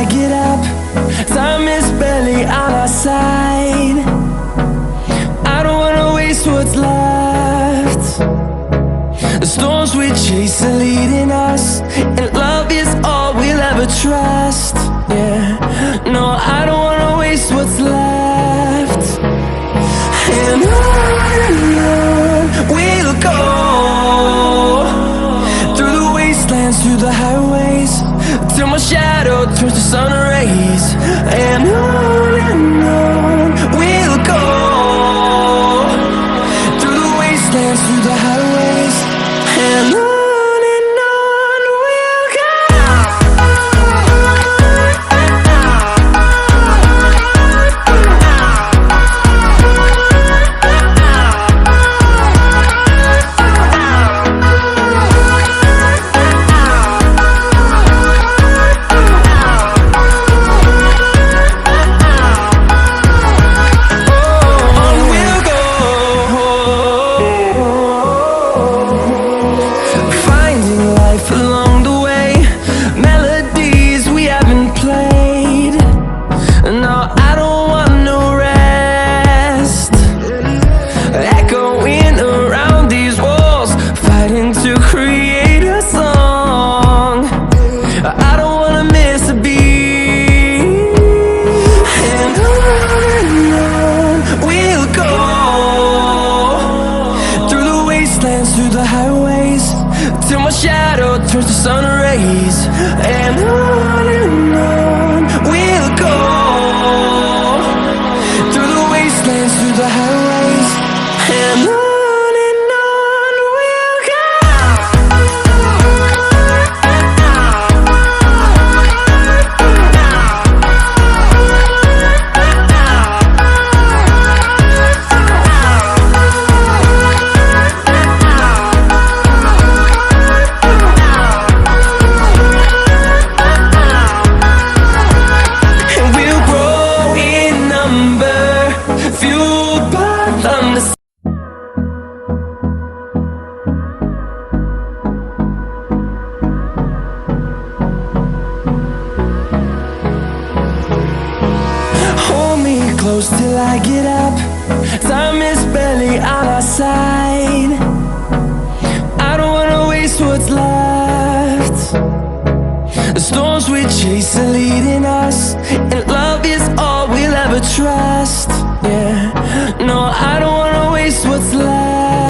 I get up. Time is barely on our side. I don't wanna waste what's left. The storms we chase are leading us, and love is all we'll ever trust. Yeah, no, I don't wanna waste what's left. And on we'll go, through the wastelands, through the highways, till my shadow turns to sun rays. And on we'll go, through the wastelands, through the highways, and on we'll go. Through the highways, till my shadow turns to sun rays. And on we'll go, through the wastelands, through the highways, and on we'll go. Close till I get up. Time is barely on our side. I don't wanna waste what's left. The storms we chase are leading us, and love is all we'll ever trust. Yeah, no, I don't wanna waste what's